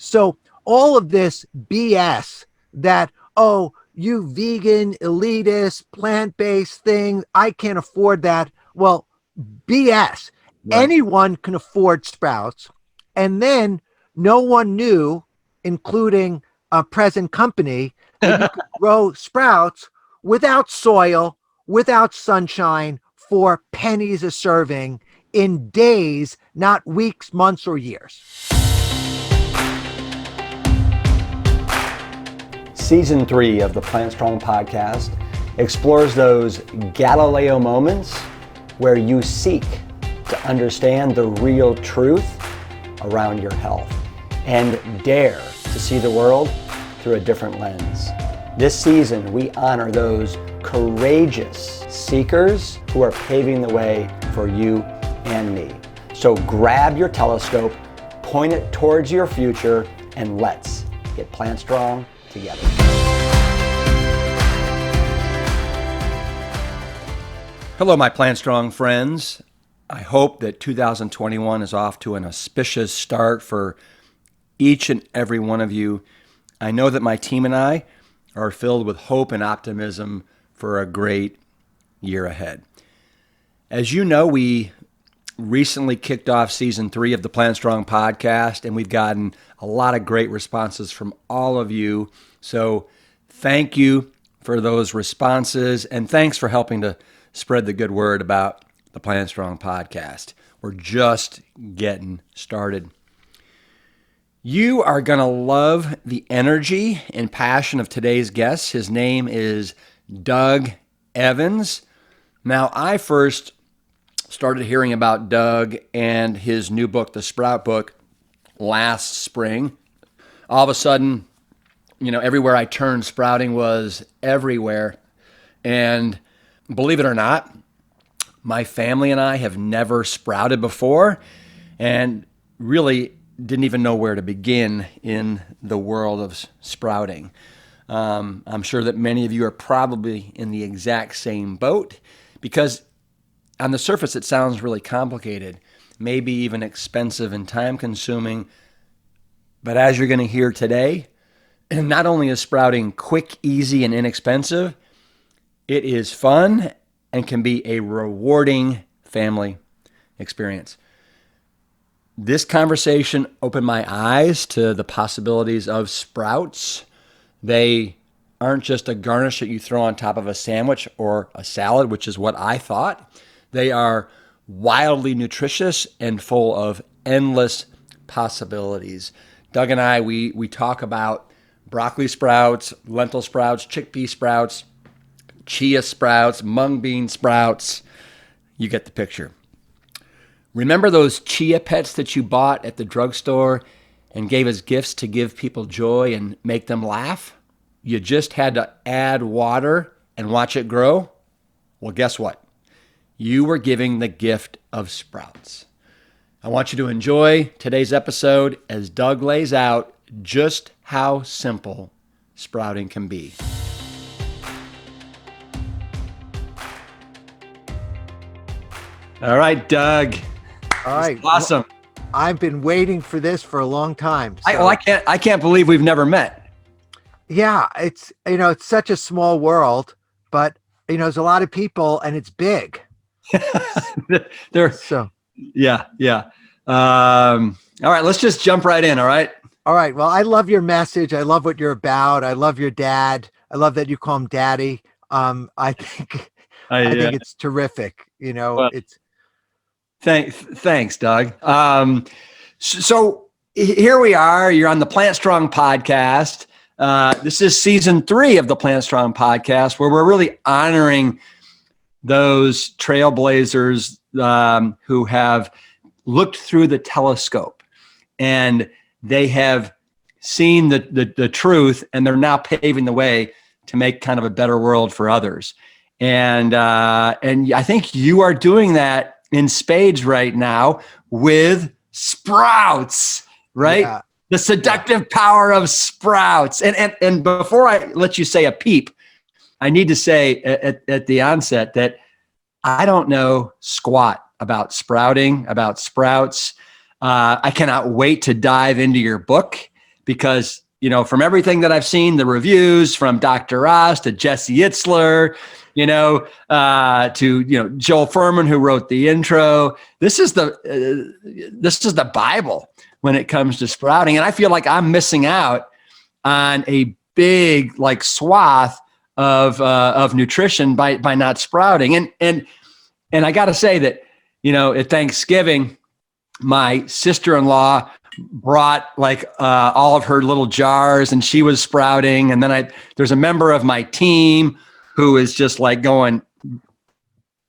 So all of this BS that, oh, you vegan, elitist, plant-based thing, I can't afford that. Well, BS. Right. Anyone can afford sprouts. And then no one knew, including a present company, that you could grow sprouts without soil, without sunshine, for pennies a serving in days, not weeks, months, or years. Season 3 of the Plant Strong podcast explores those Galileo moments where you seek to understand the real truth around your health and dare to see the world through a different lens. This season, we honor those courageous seekers who are paving the way for you and me. So grab your telescope, point it towards your future, and let's get plant strong together. Hello, my Plant Strong friends. I hope that 2021 is off to an auspicious start for each and every one of you. I know that my team and I are filled with hope and optimism for a great year ahead. As you know, we recently kicked off season 3 of the Plant Strong podcast, and we've gotten a lot of great responses from all of you. So thank you for those responses, and thanks for helping to spread the good word about the Plant Strong podcast. We're just getting started. You are going to love the energy and passion of today's guest. His name is Doug Evans. Now, I first started hearing about Doug and his new book, The Sprout Book, last spring. All of a sudden, everywhere I turned, sprouting was everywhere. And believe it or not, my family and I have never sprouted before and really didn't even know where to begin in the world of sprouting. I'm sure that many of you are probably in the exact same boat because on the surface it sounds really complicated, maybe even expensive and time-consuming. But as you're going to hear today, not only is sprouting quick, easy, and inexpensive, it is fun and can be a rewarding family experience. This conversation opened my eyes to the possibilities of sprouts. They aren't just a garnish that you throw on top of a sandwich or a salad, which is what I thought. They are wildly nutritious and full of endless possibilities. Doug and I, we talk about broccoli sprouts, lentil sprouts, chickpea sprouts, chia sprouts, mung bean sprouts. You get the picture. Remember those chia pets that you bought at the drugstore and gave as gifts to give people joy and make them laugh? You just had to add water and watch it grow? Well, guess what? You were giving the gift of sprouts. I want you to enjoy today's episode as Doug lays out just how simple sprouting can be. All right, Doug. All right. Awesome. Well, I've been waiting for this for a long time. So. I can't believe we've never met. Yeah, it's such a small world, but there's a lot of people and it's big. Yeah. All right, let's just jump right in. All right. All right. Well, I love your message. I love what you're about. I love your dad. I love that you call him Daddy. I think it's terrific. Well, it's. Thanks, Doug. So here we are. You're on the Plant Strong podcast. This is season 3 of the Plant Strong podcast, where we're really honoring those trailblazers who have looked through the telescope and they have seen the truth, and they're now paving the way to make kind of a better world for others. And I think you are doing that in spades right now with sprouts, right? Yeah. The seductive power of sprouts. And before I let you say a peep, I need to say at the onset that I don't know squat about sprouting, about sprouts. I cannot wait to dive into your book because, from everything that I've seen, the reviews from Dr. Ross to Jesse Itzler, to Joel Furman, who wrote the intro. This is the Bible when it comes to sprouting, and I feel like I'm missing out on a big swath of nutrition by not sprouting. And I got to say that at Thanksgiving, my sister-in-law brought all of her little jars, and she was sprouting. And then there's a member of my team who is just going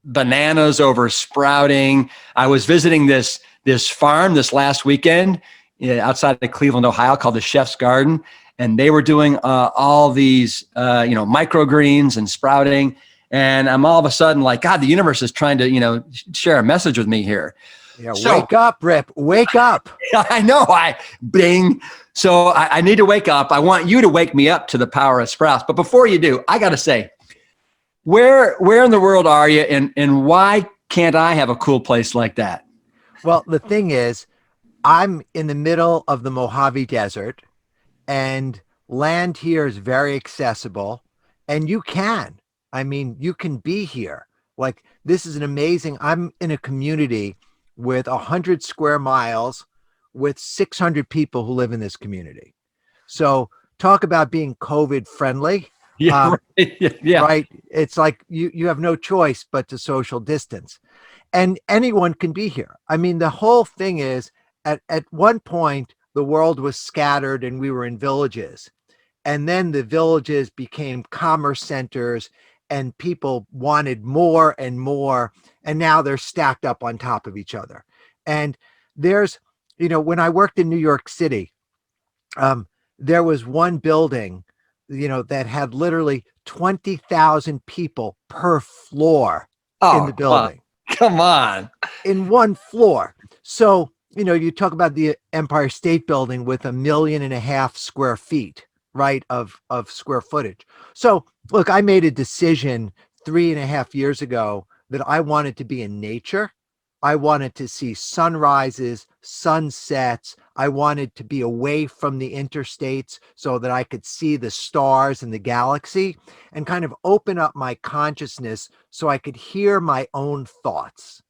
bananas over sprouting. I was visiting this farm this last weekend outside of Cleveland, Ohio, called the Chef's Garden, and they were doing all these microgreens and sprouting. And I'm all of a sudden God, the universe is trying to share a message with me here. Yeah, wake up, Rip. Wake up. I know. Bing. So I need to wake up. I want you to wake me up to the power of sprouts. But before you do, I got to say, where in the world are you, and why can't I have a cool place like that? Well, the thing is, I'm in the middle of the Mojave Desert, and land here is very accessible, and you can be here. This is an amazing, I'm in a community with 100 square miles with 600 people who live in this community. So talk about being COVID friendly. Yeah, yeah. Right. It's you have no choice but to social distance, and anyone can be here. The whole thing is at one point, the world was scattered and we were in villages, and then the villages became commerce centers and people wanted more and more. And now they're stacked up on top of each other. And there's, when I worked in New York City, there was one building, that had literally 20,000 people per floor in the building. Come on. In one floor. So, you talk about the Empire State Building with 1.5 million square feet, right, of square footage. So look, I made a decision 3.5 years ago that I wanted to be in nature. I wanted to see sunrises, sunsets. I wanted to be away from the interstates so that I could see the stars and the galaxy, and kind of open up my consciousness so I could hear my own thoughts.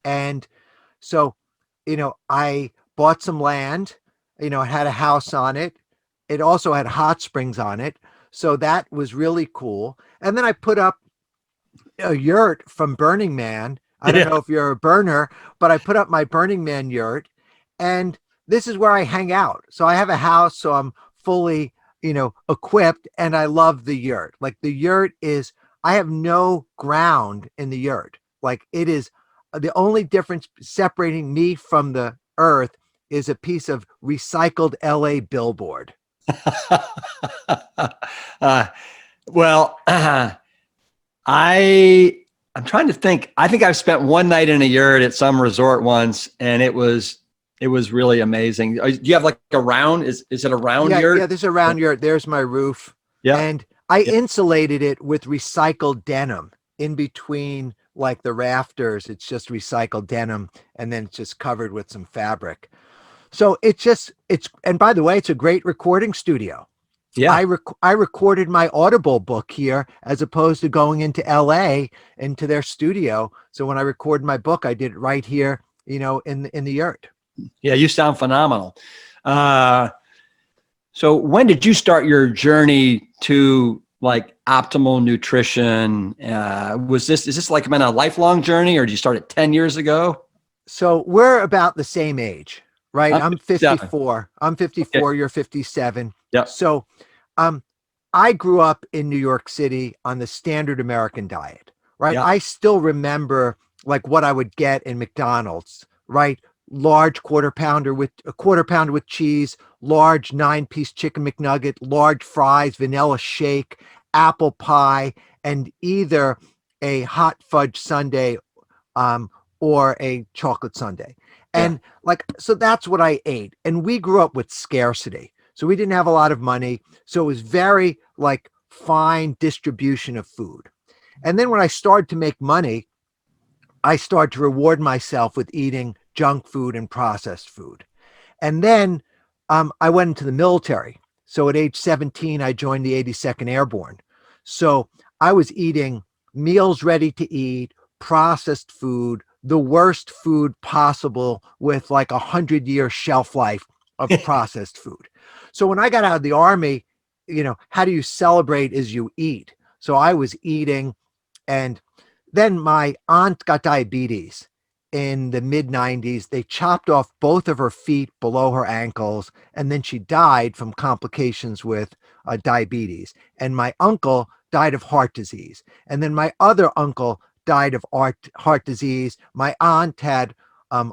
And so, I bought some land, it had a house on it. It also had hot springs on it. So that was really cool. And then I put up a yurt from Burning Man. I don't know if you're a burner, but I put up my Burning Man yurt, and this is where I hang out. So I have a house, so I'm fully, equipped, and I love the yurt. The yurt is, I have no ground in the yurt. It is the only difference separating me from the earth is a piece of recycled LA billboard. I'm trying to think. I think I've spent one night in a yurt at some resort once, and it was really amazing. Do you have a round? Is it a round yurt? Yeah, there's a round yurt. There's my roof. Yeah. And I insulated it with recycled denim in between the rafters. It's just recycled denim, and then it's just covered with some fabric. So and by the way, it's a great recording studio. Yeah. I recorded my Audible book here as opposed to going into LA into their studio. So when I recorded my book, I did it right here, in the yurt. Yeah, you sound phenomenal. So when did you start your journey to optimal nutrition? Is this been a lifelong journey, or did you start it 10 years ago? So we're about the same age, right? I'm 54. I'm 54. Okay. You're 57. Yeah. So, I grew up in New York City on the standard American diet, right? Yeah. I still remember what I would get in McDonald's, right? Large quarter pounder with cheese, large 9-piece chicken McNugget, large fries, vanilla shake, apple pie, and either a hot fudge sundae, or a chocolate sundae. And so that's what I ate. And we grew up with scarcity. So we didn't have a lot of money. So it was very fine distribution of food. And then when I started to make money, I started to reward myself with eating junk food and processed food. And then I went into the military. So at age 17, I joined the 82nd Airborne. So I was eating meals ready to eat, processed food, the worst food possible with like 100-year shelf life of processed food. So when I got out of the Army, how do you celebrate as you eat? So I was eating, and then my aunt got diabetes in the mid 90s. They chopped off both of her feet below her ankles, and then she died from complications with diabetes. And my uncle died of heart disease. And then my other uncle died of heart disease. My aunt had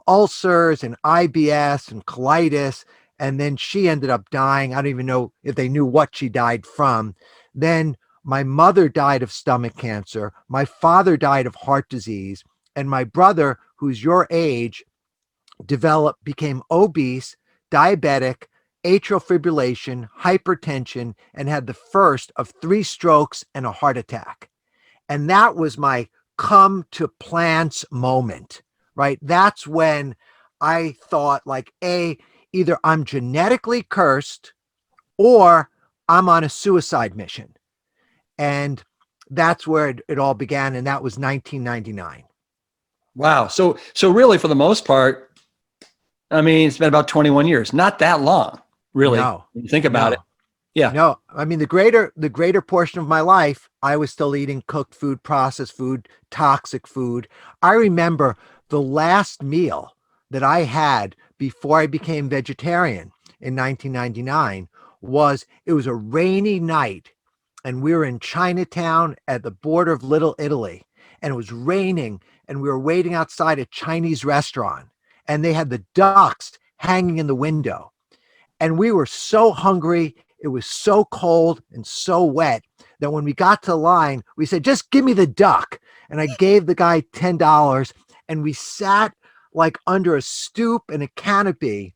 ulcers and IBS and colitis. And then she ended up dying. I don't even know if they knew what she died from. Then my mother died of stomach cancer. My father died of heart disease. And my brother, who's your age, became obese, diabetic, atrial fibrillation, hypertension, and had the first of 3 strokes and a heart attack. And that was my come to plants moment, right? That's when I thought, like, either I'm genetically cursed or I'm on a suicide mission. And that's where it all began. And that was 1999. Wow. So really, for the most part, I mean, it's been about 21 years. Not that long, really. No, When you think about no. it. Yeah. No, I mean, the greater portion of my life, I was still eating cooked food, processed food, toxic food. I remember the last meal that I had before I became vegetarian in 1999 it was a rainy night, and we were in Chinatown at the border of Little Italy, and it was raining, and we were waiting outside a Chinese restaurant, and they had the ducks hanging in the window. And we were so hungry. It was so cold and so wet that when we got to the line, we said, just give me the duck. And I gave the guy $10, and we sat like under a stoop and a canopy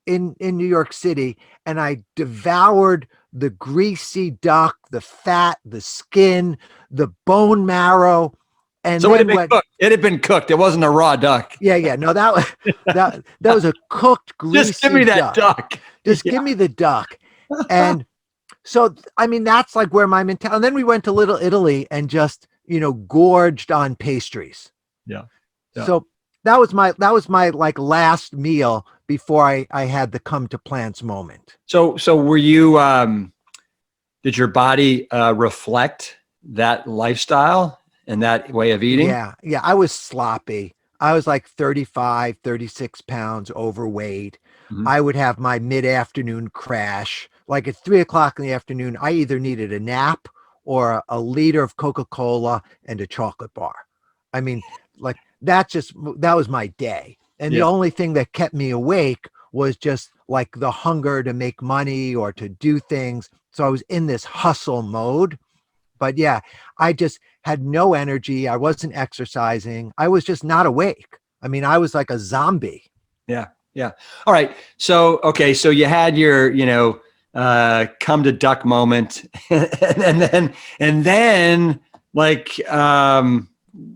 in New York City. And I devoured the greasy duck, the fat, the skin, the bone marrow. And So it had then been cooked. It had been cooked. It wasn't a raw duck. yeah. No, that was a cooked, greasy Just give me that duck. duck. Just give me the duck. And so, I mean, that's like where my mentality. And then we went to Little Italy and just, gorged on pastries. Yeah. So that was my like last meal before I had the come to plants moment. So were you, did your body reflect that lifestyle and that way of eating? Yeah. Yeah. I was sloppy. I was like 35, 36 pounds overweight. Mhm. I would have my mid-afternoon crash. Like at 3 o'clock in the afternoon, I either needed a nap or a liter of Coca-Cola and a chocolate bar. I mean, like that was my day. And the Yeah. only thing that kept me awake was just like the hunger to make money or to do things. So I was in this hustle mode. But yeah, I just had no energy. I wasn't exercising. I was just not awake. I mean, I was like a zombie. Yeah. Yeah. All right. So, okay. So you had your, come to duck moment and then like,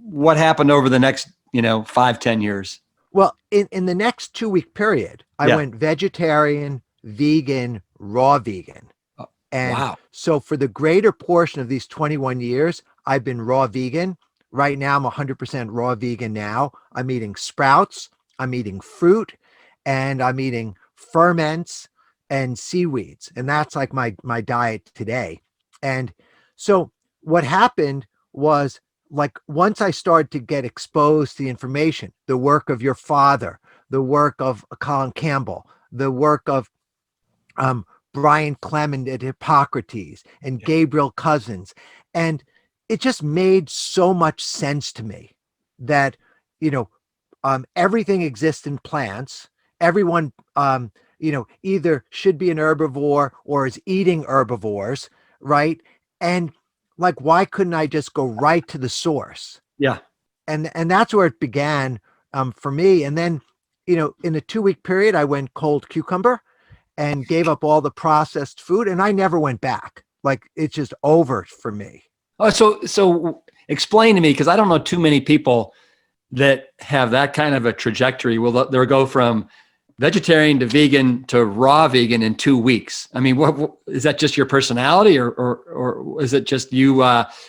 what happened over the next, 5-10 years? Well, in the next 2-week period, I Yeah. went vegetarian, vegan, raw vegan. Oh, And wow. so for the greater portion of these 21 years, I've been raw vegan. Right now, I'm 100% raw vegan now. I'm eating sprouts, I'm eating fruit, and I'm eating ferments and seaweeds. And that's like my diet today. And so what happened was, like, once I started to get exposed to the information, the work of your father, the work of Colin Campbell, the work of um, Brian Clement at Hippocrates and Yeah. Gabriel Cousins. And it just made so much sense to me that, everything exists in plants. Everyone, either should be an herbivore or is eating herbivores, right? And like, why couldn't I just go right to the source? Yeah. And that's where it began for me. And then, in a 2-week period, I went cold cucumber and gave up all the processed food, and I never went back. Like, it's just over for me. Oh, so explain to me, because I don't know too many people that have that kind of a trajectory. Will they'll go from vegetarian to vegan to raw vegan in 2 weeks. I mean, what is that? Just your personality, or is it just you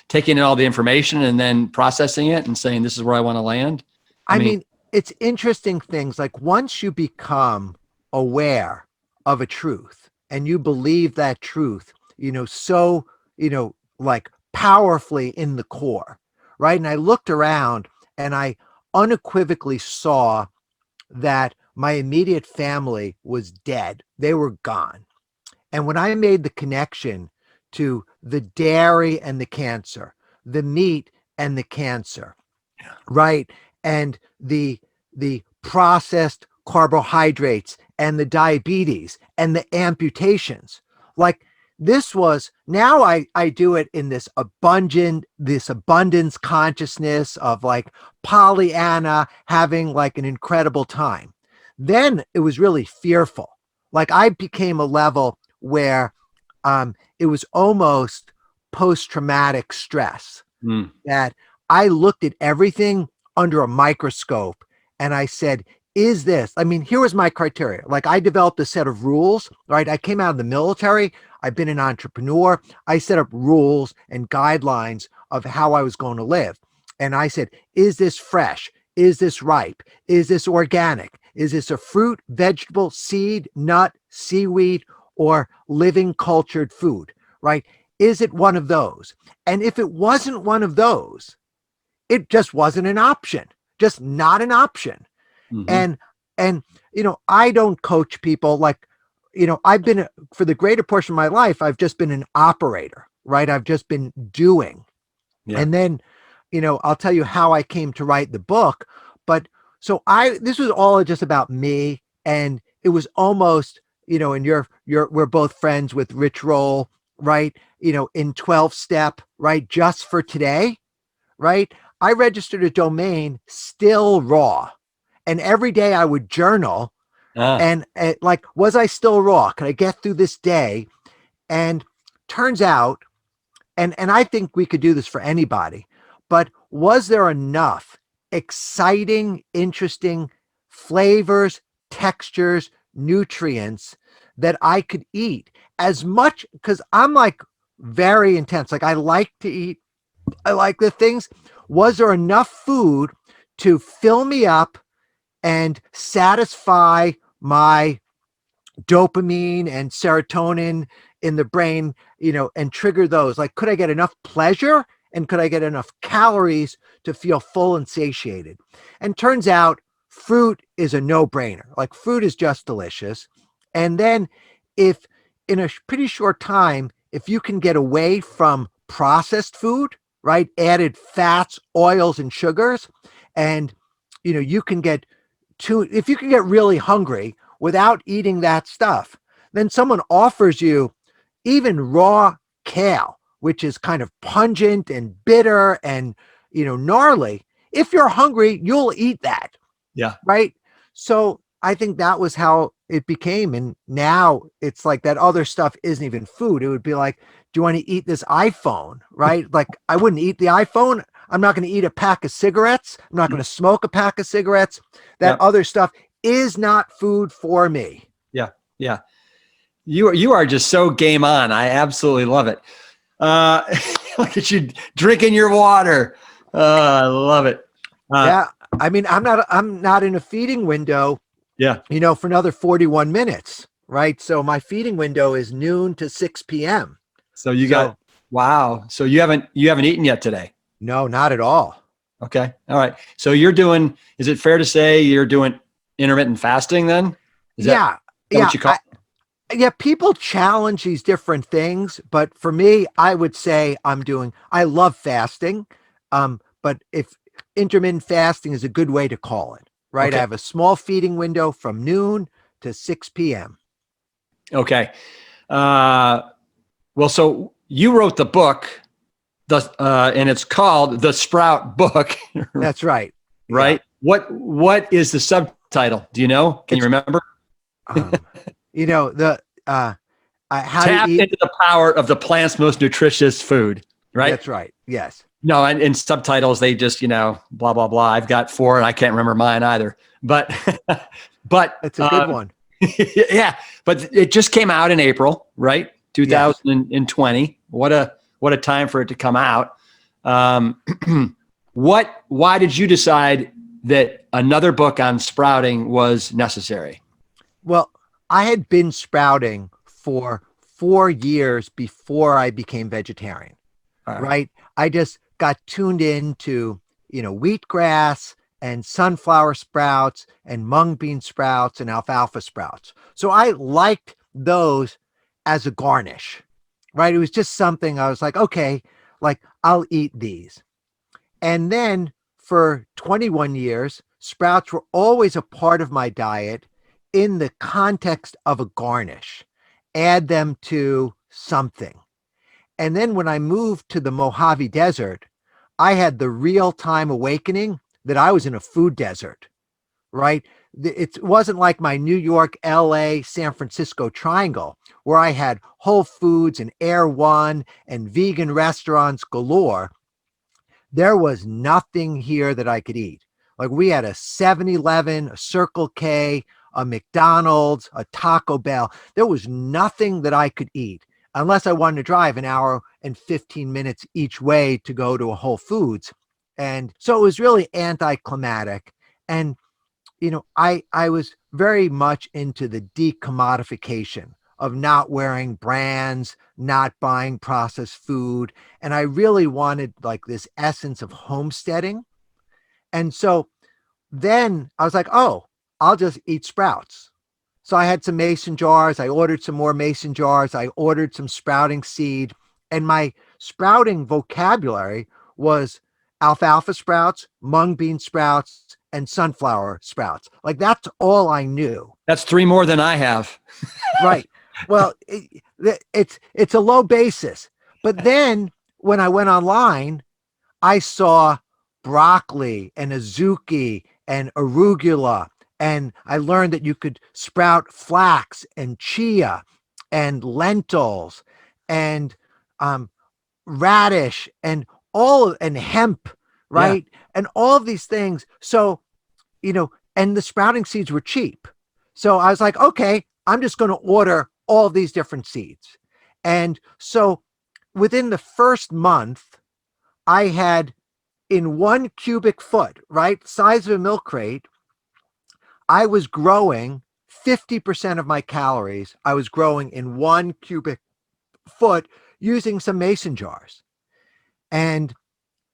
taking in all the information and then processing it and saying this is where I want to land? I mean, it's interesting things like once you become aware of a truth and you believe that truth, so, like powerfully in the core, right? And I looked around and I unequivocally saw that my immediate family was dead. They were gone. And when I made the connection to the dairy and the cancer, the meat and the cancer, right? And the processed carbohydrates and the diabetes and the amputations. Like this was now I do it in this abundance consciousness of like Pollyanna having like an incredible time. Then it was really fearful. Like I became a level where it was almost post-traumatic stress that I looked at everything under a microscope and I said, is this, I mean, here was my criteria. Like I developed a set of rules, right? I came out of the military. I've been an entrepreneur. I set up rules and guidelines of how I was going to live. And I said, is this fresh? Is this ripe? Is this organic? Is this a fruit, vegetable, seed, nut, seaweed, or living cultured food, right? Is it one of those? And if it wasn't one of those, it just wasn't an option, just not an option. And I don't coach people like, I've been for the greater portion of my life, I've just been an operator, right? I've just been doing. Yeah. And then, I'll tell you how I came to write the book. But so this was all just about me. And it was almost, and we're both friends with Rich Roll, right? In 12 step, right? Just for today, right? I registered a domain still raw. And every day I would journal and like, was I still raw? Could I get through this day? And turns out, and I think we could do this for anybody, but was there enough exciting, interesting flavors, textures, nutrients that I could eat as much? Because I'm like very intense. Like I like to eat. I like the things. Was there enough food to fill me up and satisfy my dopamine and serotonin in the brain, and trigger those? Like, could I get enough pleasure and could I get enough calories to feel full and satiated? And turns out fruit is a no-brainer. Like fruit is just delicious. And then if in a pretty short time, if you can get away from processed food, right? Added fats, oils, and sugars, and you can get if you can get really hungry without eating that stuff, then someone offers you even raw kale, which is kind of pungent and bitter and, gnarly. If you're hungry, you'll eat that. Yeah. Right. So I think that was how it became. And now it's like that other stuff isn't even food. It would be like, do you want to eat this iPhone? Right. Like I wouldn't eat the iPhone. I'm not going to eat a pack of cigarettes. I'm not going to smoke a pack of cigarettes. That other stuff is not food for me. Yeah. Yeah. You are just so game on. I absolutely love it. Look at you drinking your water. I love it. Yeah. I mean, I'm not in a feeding window, for another 41 minutes. Right. So my feeding window is noon to 6 PM. So wow. So you haven't eaten yet today? No, not at all. Okay. All right. So is it fair to say you're doing intermittent fasting then? Is that what you call it? Yeah. People challenge these different things, but for me, I would say I love fasting. But if intermittent fasting is a good way to call it, right? Okay. I have a small feeding window from noon to 6 PM. Okay. Well, so you wrote the book, and it's called The Sprout Book. That's right. Right. Yeah. What is the subtitle? Do you know? Can you remember? How Tap into the power of the plant's most nutritious food. Right. That's right. Yes. No, and in subtitles, they just, blah, blah, blah. I've got 4 and I can't remember mine either. But But It's a good one. yeah, but it just came out in April, right? Yes. 2020. What a time for it to come out. Um, why did you decide that another book on sprouting was necessary? Well, I had been sprouting for 4 years before I became vegetarian, All right. right? I just got tuned into, wheatgrass and sunflower sprouts and mung bean sprouts and alfalfa sprouts. So I liked those as a garnish, right? It was just something I was like, okay, like I'll eat these. And then for 21 years, sprouts were always a part of my diet in the context of a garnish. Add them to something. And then when I moved to the Mojave Desert, I had the real time awakening that I was in a food desert, right? It wasn't like my New York, LA, San Francisco triangle where I had Whole Foods and Air One and vegan restaurants galore. There was nothing here that I could eat. Like we had a 7-Eleven, a Circle K, a McDonald's, a Taco Bell. There was nothing that I could eat unless I wanted to drive an hour and 15 minutes each way to go to a Whole Foods. And so it was really anticlimactic. And I was very much into the decommodification of not wearing brands, not buying processed food. And I really wanted like this essence of homesteading. And so then I was like, oh, I'll just eat sprouts. So I had some mason jars. I ordered some more mason jars. I ordered some sprouting seed. And my sprouting vocabulary was alfalfa sprouts, mung bean sprouts, and sunflower sprouts. Like that's all I knew. That's three more than I have. Right. Well, it's a low basis. But then when I went online, I saw broccoli and azuki and arugula. And I learned that you could sprout flax and chia and lentils and radish and hemp, Yeah. right? And all of these things. So, and the sprouting seeds were cheap. So I was like, okay, I'm just going to order all these different seeds. And so within the first month, I had in 1 cubic foot, right, size of a milk crate, I was growing 50% of my calories. I was growing in 1 cubic foot using some mason jars. And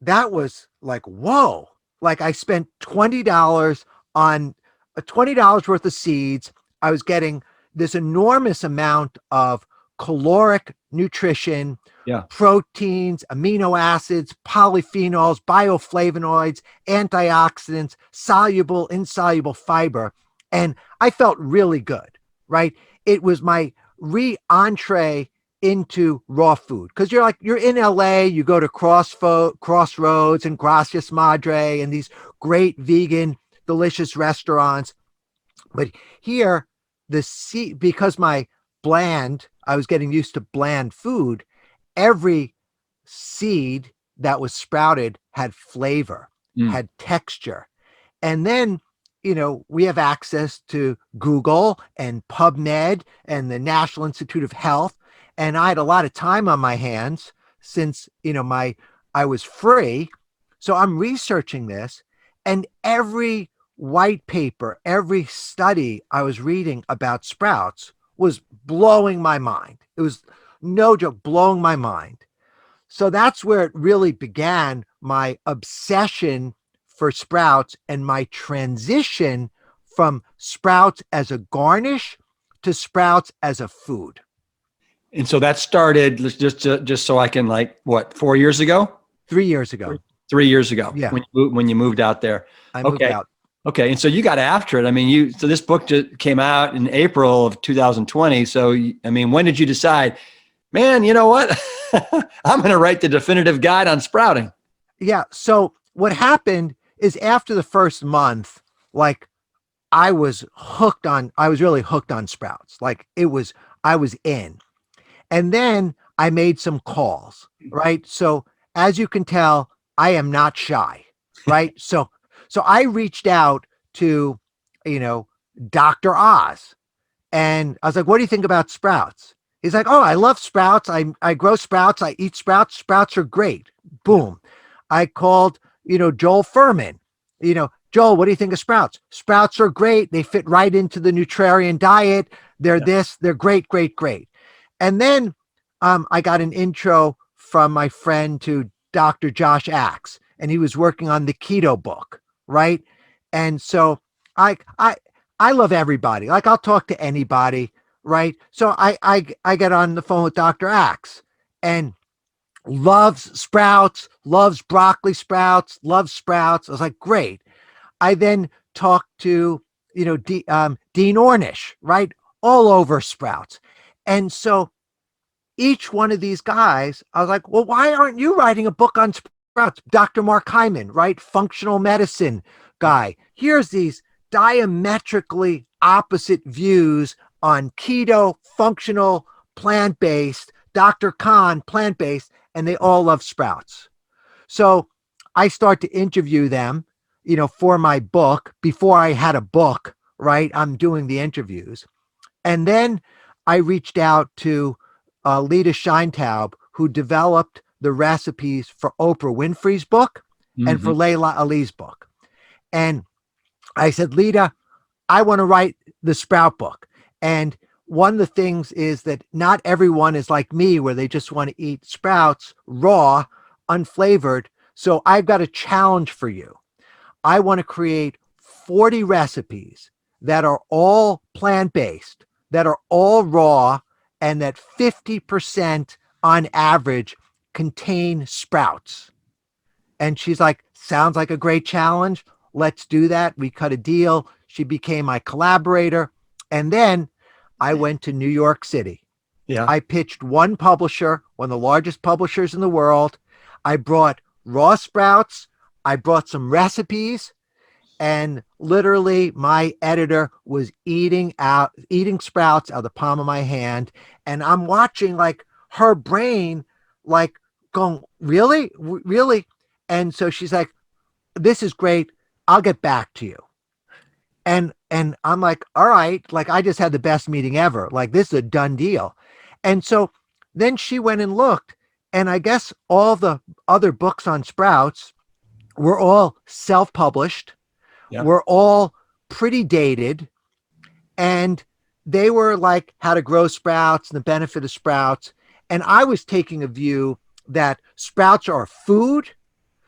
that was like, whoa. Like I spent $20 on $20 worth of seeds. I was getting this enormous amount of caloric nutrition, Yeah. proteins, amino acids, polyphenols, bioflavonoids, antioxidants, soluble, insoluble fiber. And I felt really good, right? It was my re-entree into raw food because you're in LA, you go to Crossroads and Gracias Madre and these great vegan delicious restaurants. But here because I was getting used to bland food, every seed that was sprouted had flavor, Mm. had texture. And then, we have access to Google and PubMed and the National Institute of Health. And I had a lot of time on my hands since, I was free. So I'm researching this, and every white paper, every study I was reading about sprouts was blowing my mind. It was no joke, blowing my mind. So that's where it really began, my obsession for sprouts and my transition from sprouts as a garnish to sprouts as a food. And so that started just so I can 4 years ago, 3 years ago. 3 years ago Yeah, when you moved out there. I moved Okay. out. Okay. And so you got after it. I mean, so this book just came out in April of 2020. So, I mean, when did you decide, man, you know what? I'm going to write the definitive guide on sprouting. Yeah. So what happened is after the first month, like I was really hooked on sprouts. I was in. And then I made some calls, right? So as you can tell, I am not shy, right? So I reached out to, Dr. Oz. And I was like, what do you think about sprouts? He's like, oh, I love sprouts. I grow sprouts. I eat sprouts. Sprouts are great. Boom. I called, Joel Furman. Joel, what do you think of sprouts? Sprouts are great. They fit right into the Nutrarian diet. They're great, great, great. And then I got an intro from my friend to Dr. Josh Axe, and he was working on the keto book, right? And so I love everybody. Like, I'll talk to anybody, right? So I get on the phone with Dr. Axe, and loves sprouts, loves broccoli sprouts, loves sprouts. I was like, great. I then talked to, Dean Ornish, right? All over sprouts. And so each one of these guys, I was like, well, why aren't you writing a book on sprouts? Dr. Mark Hyman, right? Functional medicine guy. Here's these diametrically opposite views on keto, functional, plant-based, Dr. Khan, plant-based, and they all love sprouts. So I start to interview them, for my book. Before I had a book, right? I'm doing the interviews. And then I reached out to Lita Sheintaub, who developed the recipes for Oprah Winfrey's book and for Layla Ali's book. And I said, Lita, I want to write the sprout book. And one of the things is that not everyone is like me, where they just want to eat sprouts raw, unflavored. So I've got a challenge for you. I want to create 40 recipes that are all plant-based, that are all raw, and that 50% on average contain sprouts. And she's like, sounds like a great challenge. Let's do that. We cut a deal. She became my collaborator. And then I went to New York City. Yeah. I pitched one publisher, one of the largest publishers in the world. I brought raw sprouts. I brought some recipes. And literally my editor was eating sprouts out of the palm of my hand. And I'm watching like her brain, like going, really? Really? And so she's like, this is great. I'll get back to you. And I'm like, all right, like I just had the best meeting ever. Like, this is a done deal. And so then she went and looked, and I guess all the other books on sprouts were all self-published. Yeah. Were all pretty dated, and they were like how to grow sprouts and the benefit of sprouts. And I was taking a view that sprouts are food,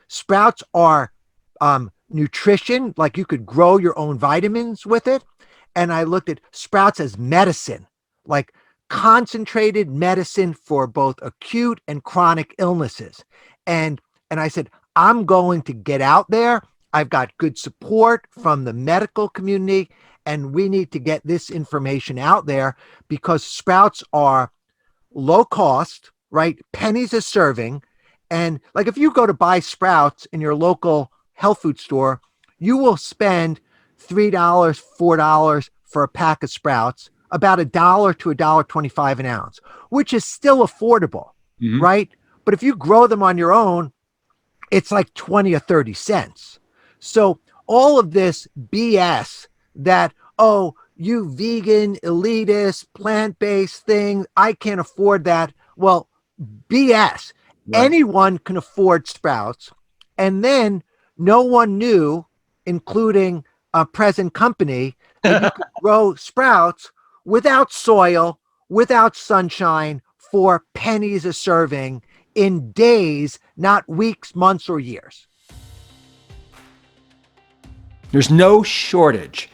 sprouts are nutrition, like you could grow your own vitamins with it. And I looked at sprouts as medicine, like concentrated medicine for both acute and chronic illnesses. And I said, I'm going to get out there. I've got good support from the medical community, and we need to get this information out there because sprouts are low cost, right? Pennies a serving. And like, if you go to buy sprouts in your local health food store, you will spend $3, $4 for a pack of sprouts, about $1 to $1.25 an ounce, which is still affordable, right? But if you grow them on your own, it's like 20 or 30 cents. So all of this BS that, oh, you vegan, elitist, plant-based thing, I can't afford that. Well, BS. Right. Anyone can afford sprouts. And then no one knew, including a present company, that you could grow sprouts without soil, without sunshine, for pennies a serving in days, not weeks, months, or years. There's no shortage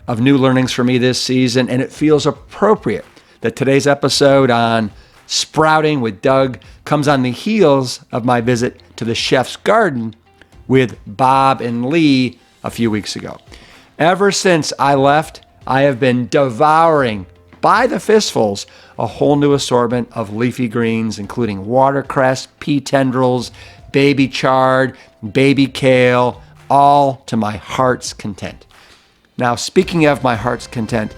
of new learnings for me this season, and it feels appropriate that today's episode on sprouting with Doug comes on the heels of my visit to the chef's garden with Bob and Lee a few weeks ago. Ever since I left, I have been devouring by the fistfuls a whole new assortment of leafy greens, including watercress, pea tendrils, baby chard, baby kale, all to my heart's content. Now, speaking of my heart's content,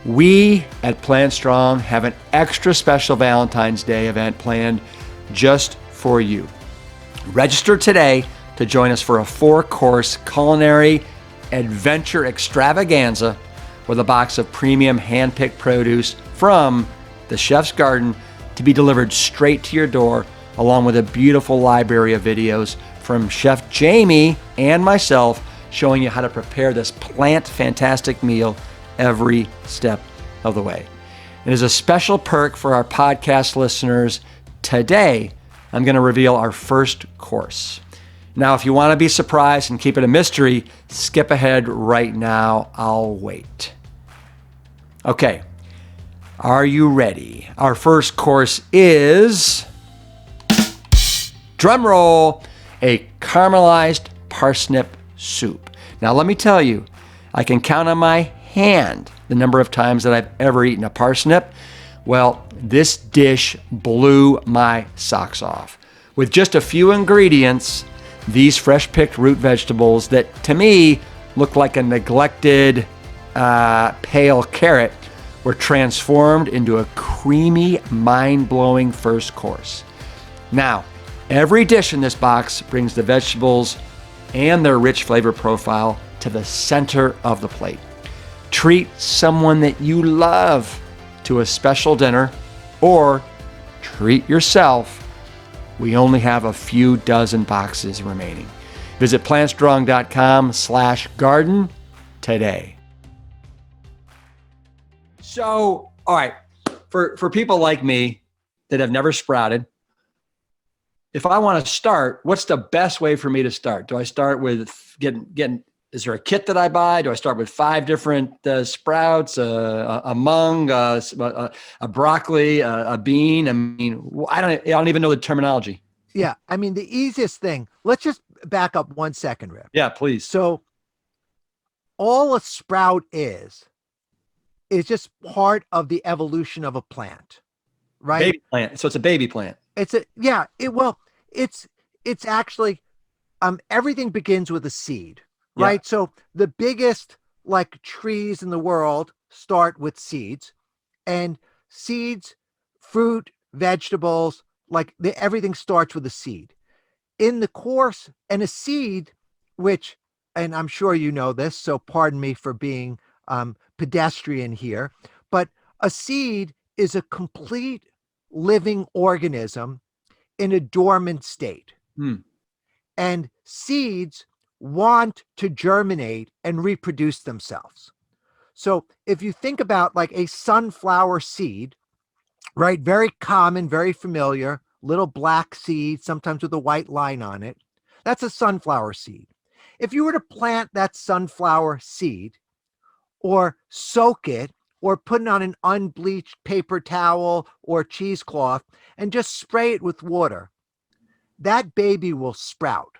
we at Plant Strong have an extra special Valentine's Day event planned just for you. Register today to join us for a 4-course culinary adventure extravaganza with a box of premium hand-picked produce from the chef's garden to be delivered straight to your door, along with a beautiful library of videos from Chef Jamie and myself showing you how to prepare this plant-fantastic meal every step of the way. And as a special perk for our podcast listeners, today I'm going to reveal our first course. Now, if you want to be surprised and keep it a mystery, skip ahead right now. I'll wait. Okay, are you ready? Our first course is, drum roll, a caramelized parsnip soup. Now, let me tell you, I can count on my hand the number of times that I've ever eaten a parsnip. Well, this dish blew my socks off. With just a few ingredients, these fresh-picked root vegetables that, to me, look like a neglected pale carrot were transformed into a creamy, mind-blowing first course. Now, every dish in this box brings the vegetables and their rich flavor profile to the center of the plate. Treat someone that you love to a special dinner, or treat yourself. We only have a few dozen boxes remaining. Visit plantstrong.com/garden today. So, all right, for people like me that have never sprouted, if I want to start, what's the best way for me to start? Do I start with getting is there a kit that I buy? Do I start with 5 different sprouts, a mung, a broccoli, a bean? I mean, I don't even know the terminology. Yeah. I mean, the easiest thing, let's just back up 1 second, Rick. Yeah, please. So all a sprout is just part of the evolution of a plant, right? Baby plant. So it's a baby plant. It's actually, everything begins with a seed, right? Yeah. So the biggest like trees in the world start with seeds, and seeds, fruit, vegetables, everything starts with a seed. In the course, and a seed, which, and I'm sure you know this, so pardon me for being pedestrian here, but a seed is a complete living organism in a dormant state. And seeds want to germinate and reproduce themselves. So if you think about like a sunflower seed, right? Very common, very familiar, little black seed, sometimes with a white line on it. That's a sunflower seed. If you were to plant that sunflower seed or soak it or put it on an unbleached paper towel or cheesecloth and just spray it with water, that baby will sprout,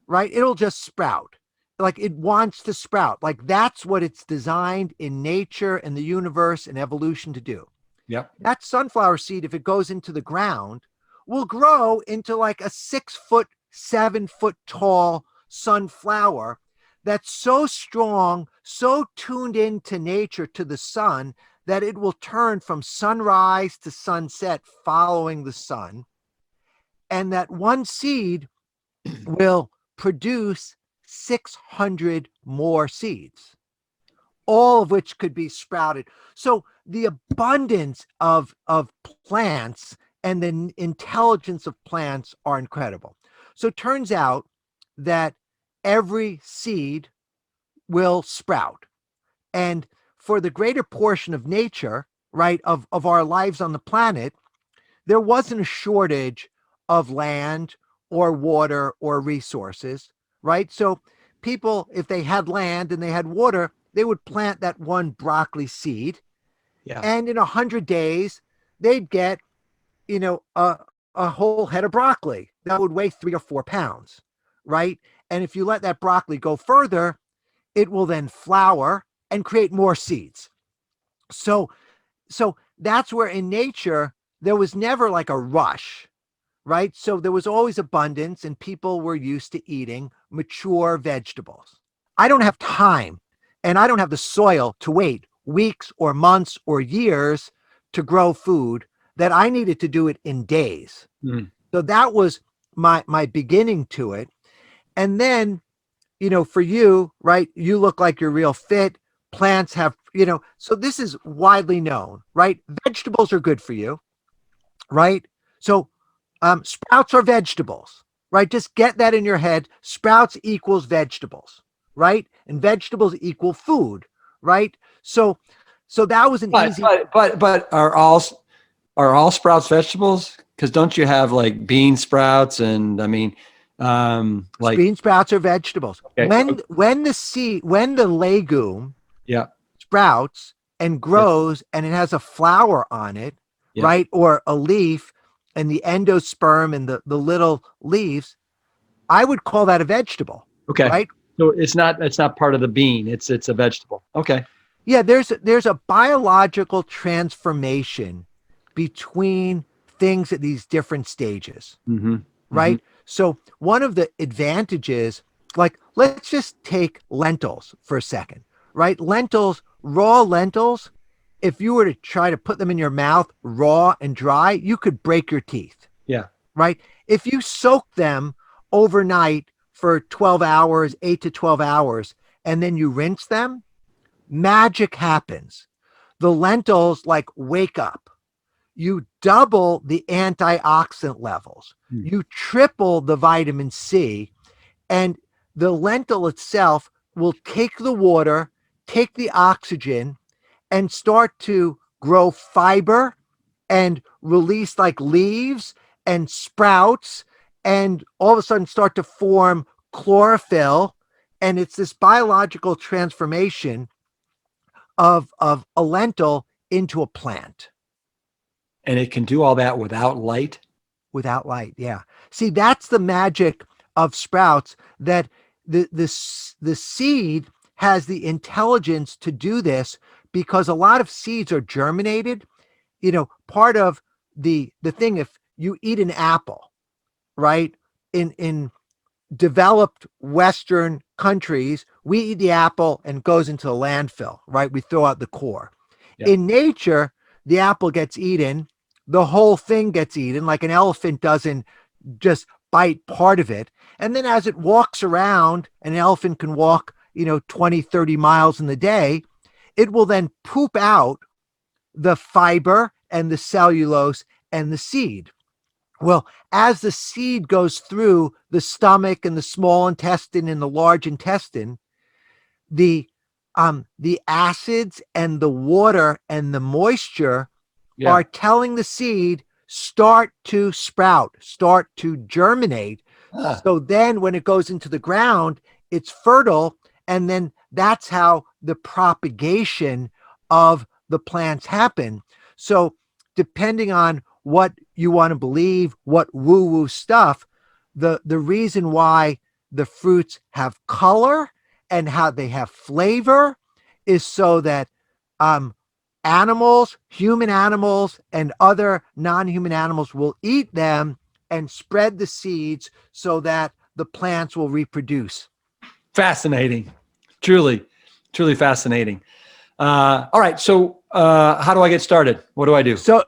right? It'll just sprout. Like it wants to sprout. Like that's what it's designed in nature and the universe and evolution to do. Yep. That sunflower seed, if it goes into the ground, will grow into like a 6 foot, 7 foot tall sunflower that's so strong, so tuned into nature, to the sun, that it will turn from sunrise to sunset following the sun. And that one seed will produce 600 more seeds, all of which could be sprouted. So the abundance of plants and the intelligence of plants are incredible. So it turns out that every seed will sprout. And for the greater portion of nature, right, of our lives on the planet, there wasn't a shortage of land or water or resources, right? So people, if they had land and they had water, they would plant that one broccoli seed. Yeah. And in 100 days, they'd get, a whole head of broccoli that would weigh 3 or 4 pounds, right? And if you let that broccoli go further, it will then flower and create more seeds. So that's where in nature, there was never like a rush, right? So there was always abundance and people were used to eating mature vegetables. I don't have time and I don't have the soil to wait weeks or months or years to grow food, that I needed to do it in days. So that was my beginning to it. And then, for you, right, you look like you're real fit. plants have, so this is widely known, right? Vegetables are good for you, right? So sprouts are vegetables, right? Just get that in your head. Sprouts equals vegetables, right? And vegetables equal food, right? So that was an But easy. but are all sprouts vegetables? Because don't you have like bean sprouts and I mean, like Bean sprouts are vegetables. okay, When the legume yeah, sprouts and yeah, grows and it has a flower on it, yeah, right? Or a leaf and the endosperm and the little leaves, I would call that a vegetable, okay. right? So it's not part of the bean. It's a vegetable. Okay. Yeah, there's a biological transformation between things at these different stages, Mm-hmm. Mm-hmm. right? So one of the advantages, like let's just take lentils for a second, right? Lentils, raw lentils, if you were to try to put them in your mouth raw and dry, you could break your teeth, Yeah. right? If you soak them overnight for 12 hours, 8 to 12 hours, and then you rinse them, magic happens. The lentils like wake up. You double the antioxidant levels. Mm. You triple the vitamin C, and the lentil itself will take the water, take the oxygen, and start to grow fiber and release like leaves and sprouts, and all of a sudden start to form chlorophyll. And it's this biological transformation of a lentil into a plant And it can do all that without light. without light. Yeah. See, that's the magic of sprouts, that the seed has the intelligence to do this, because a lot of seeds are germinated. Part of the thing, if you eat an apple, right? In developed Western countries, we eat the apple and it goes into the landfill, right? We throw out the core. Yeah. In nature, the apple gets eaten, the whole thing gets eaten, like an elephant doesn't just bite part of it. And then as it walks around, an elephant can walk, 20, 30 miles in the day, it will then poop out the fiber and the cellulose and the seed. Well, as the seed goes through the stomach and the small intestine and the large intestine, the the acids and the water and the moisture Yeah. are telling the seed start to sprout, start to germinate. Ah, So then when it goes into the ground, it's fertile, and then that's how the propagation of the plants happen. So depending on what you want to believe, what woo-woo stuff, the reason why the fruits have color and how they have flavor is so that um, animals, human animals, and other non-human animals will eat them and spread the seeds so that the plants will reproduce. fascinating. Truly, truly fascinating. All right. So, how do I get started? What do I do? So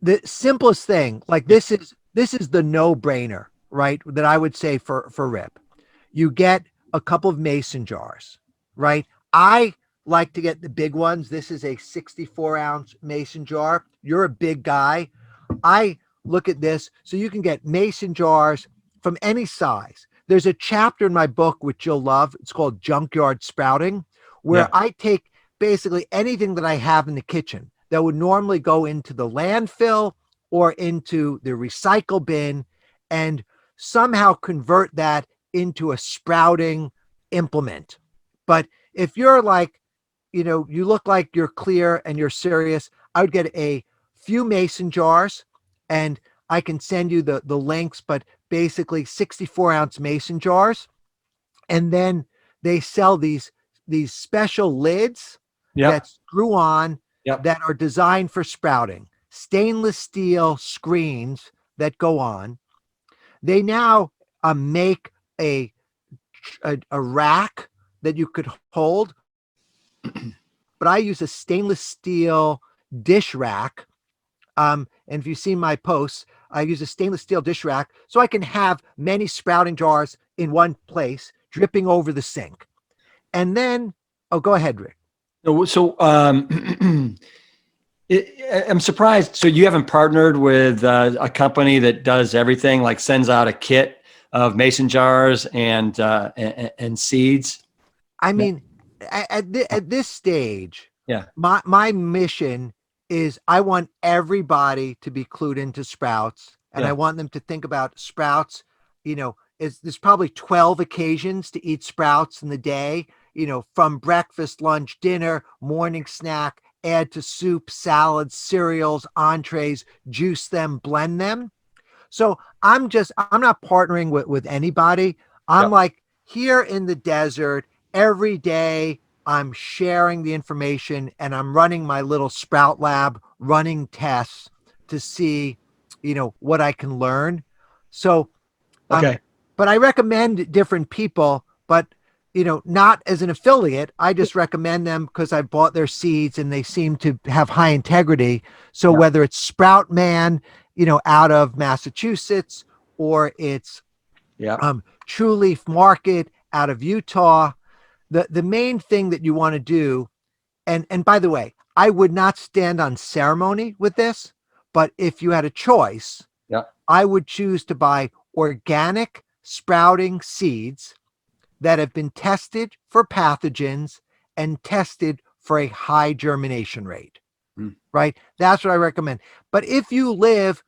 the simplest thing, like this is the no-brainer, right? That I would say for Rip. You get a couple of mason jars, right? I like to get the big ones. This is a 64-ounce mason jar. You're a big guy. I look at this, so you can get mason jars from any size. There's a chapter in my book which you'll love. It's called Junkyard Sprouting, where Yeah. I take basically anything that I have in the kitchen that would normally go into the landfill or into the recycle bin, and somehow convert that into a sprouting implement. But if you're like, you look like you're clear and you're serious, I would get a few mason jars, and I can send you the links, but basically 64-ounce mason jars. And then they sell these special lids Yep. that screw on, Yep. that are designed for sprouting, stainless steel screens that go on. They now make a rack that you could hold, but I use a stainless steel dish rack. And if you see my posts, I use a stainless steel dish rack so I can have many sprouting jars in one place, dripping over the sink. And then, oh, go ahead, Rick. So, I'm surprised. So you haven't partnered with a company that does everything, like sends out a kit of mason jars and seeds? I No. mean, at this stage, Yeah. my mission is I want everybody to be clued into sprouts, and I Yeah. want them to think about sprouts. There's probably 12 occasions to eat sprouts in the day. From breakfast, lunch, dinner, morning snack. Add to soup, salads, cereals, entrees, juice them, blend them. So I'm not partnering with anybody. I'm Yep. like here in the desert every day. I'm sharing the information and I'm running my little sprout lab, running tests to see, what I can learn. So, um, Okay. but I recommend different people, but not as an affiliate. I just recommend them because I bought their seeds and they seem to have high integrity. So Yeah. whether it's Sprout Man, out of Massachusetts, or it's Yeah. True Leaf Market out of Utah, the main thing that you want to do, and by the way, I would not stand on ceremony with this, but if you had a choice, Yeah. I would choose to buy organic sprouting seeds that have been tested for pathogens and tested for a high germination rate, Mm. right? That's what I recommend. But if you live,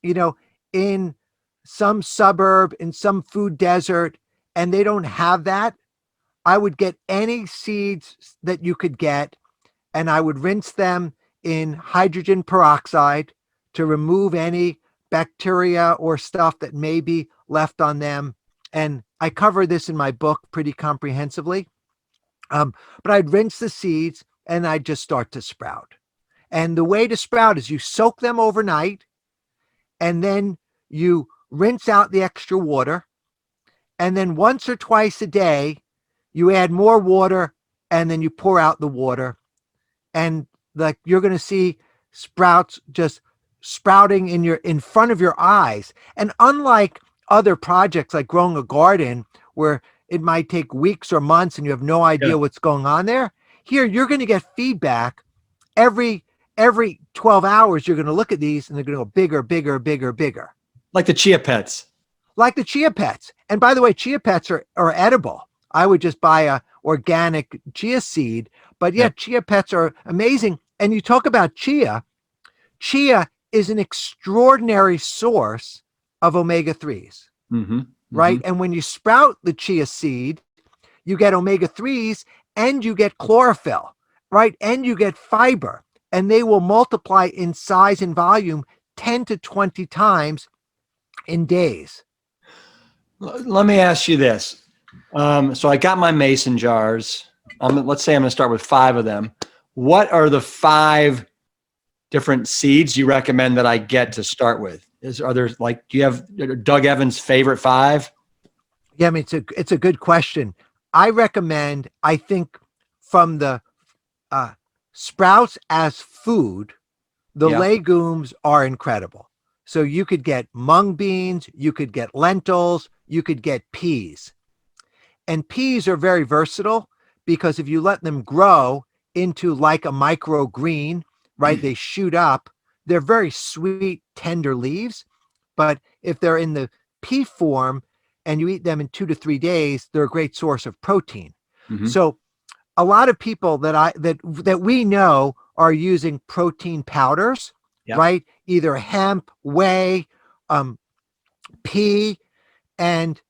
you know, in some suburb, in some food desert, and they don't have that, I would get any seeds that you could get and I would rinse them in hydrogen peroxide to remove any bacteria or stuff that may be left on them. And I cover this in my book pretty comprehensively. Um, but I'd rinse the seeds and I'd just start to sprout. And the way to sprout is you soak them overnight and then you rinse out the extra water. And then once or twice a day, you add more water and then you pour out the water and like you're going to see sprouts just sprouting in front of your eyes. And unlike other projects like growing a garden where it might take weeks or months and you have no Yeah. idea what's going on there, here you're going to get feedback every every 12 hours. You're going to look at these and they're going to go bigger, bigger, bigger, bigger, Like the chia pets. like the chia pets. And by the way, chia pets are edible. I would just buy a organic chia seed. But yeah, Yeah. chia pets are amazing. And you talk about chia is an extraordinary source of omega 3s, Mm-hmm. Mm-hmm. right? And when you sprout the chia seed, you get omega 3s and you get chlorophyll, right? And you get fiber, and they will multiply in size and volume 10 to 20 times in days. Let me ask you this. So I got my mason jars. Let's say I'm going to start with 5 of them. What are the 5 different seeds you recommend that I get to start with? Are there like, do you have Doug Evans' favorite 5? Yeah, I mean it's a good question. I think from the uh, sprouts as food, the Yeah. legumes are incredible. So you could get mung beans, you could get lentils, you could get peas. And peas are very versatile because if you let them grow into like a microgreen, right, they shoot up. They're very sweet, tender leaves. But if they're in the pea form and you eat them in 2 to 3 days, they're a great source of protein. Mm-hmm. So a lot of people that we know are using protein powders, Yep. right? Either hemp, whey, um, pea, and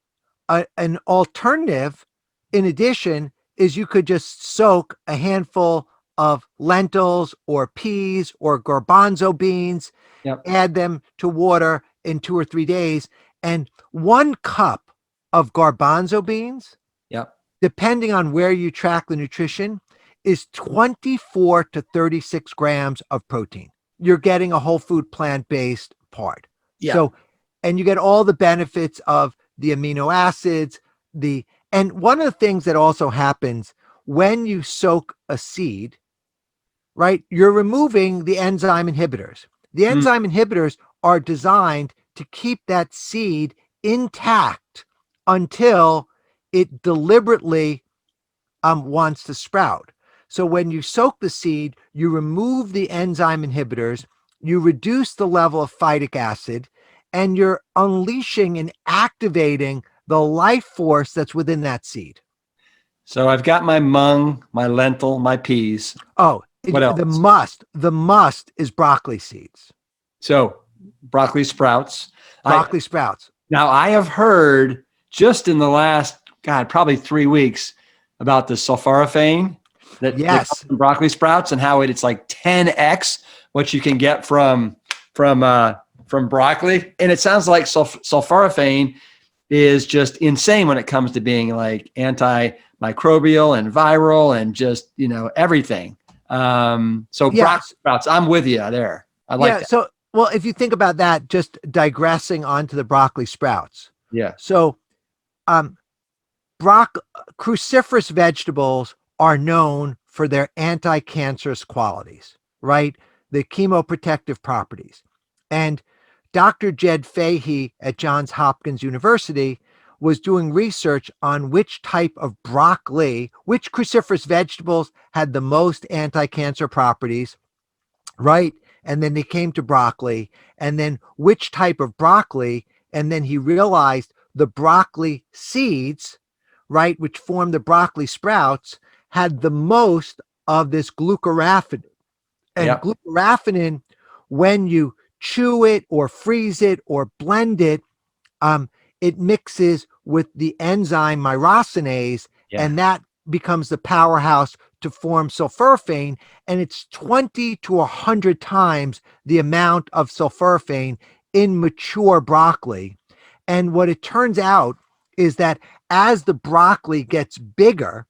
an alternative, in addition, is you could just soak a handful of lentils or peas or garbanzo beans, Yep. add them to water in 2 or 3 days, and 1 cup of garbanzo beans, Yep. depending on where you track the nutrition, is 24 to 36 grams of protein. You're getting a whole food plant based part. Yeah. So, and you get all the benefits of the amino acids, and one of the things that also happens when you soak a seed, right? You're removing the enzyme inhibitors. The Mm. enzyme inhibitors are designed to keep that seed intact until it deliberately wants to sprout. So when you soak the seed, you remove the enzyme inhibitors, you reduce the level of phytic acid, and you're unleashing and activating the life force that's within that seed. So I've got my mung, my lentil, my peas. Oh, What else? the must is broccoli seeds, So broccoli sprouts. I broccoli sprouts. Now I have heard just in the last, God, probably 3 weeks about the sulforaphane that comes Yes. from broccoli sprouts and how it's like 10x what you can get from broccoli. And it sounds like sulforaphane is just insane when it comes to being like antimicrobial and viral and just, everything. So broccoli Yes. sprouts, I'm with you there. I like Yeah. that. So, well, if you think about that, just digressing onto the broccoli sprouts. Yeah. So, um, broc cruciferous vegetables are known for their anti-cancerous qualities, right? The chemoprotective properties. And Dr. Jed Fahey at Johns Hopkins University was doing research on which type of broccoli, which cruciferous vegetables had the most anti-cancer properties, right? And then they came to broccoli, and then which type of broccoli, and then he realized the broccoli seeds, right, which form the broccoli sprouts, had the most of this glucoraphanin. And Yeah. glucoraphanin, when you chew it or freeze it or blend it, um, it mixes with the enzyme myrosinase, Yeah. and that becomes the powerhouse to form sulforaphane. And it's 20 to 100 times the amount of sulforaphane in mature broccoli. And what it turns out is that as the broccoli gets bigger,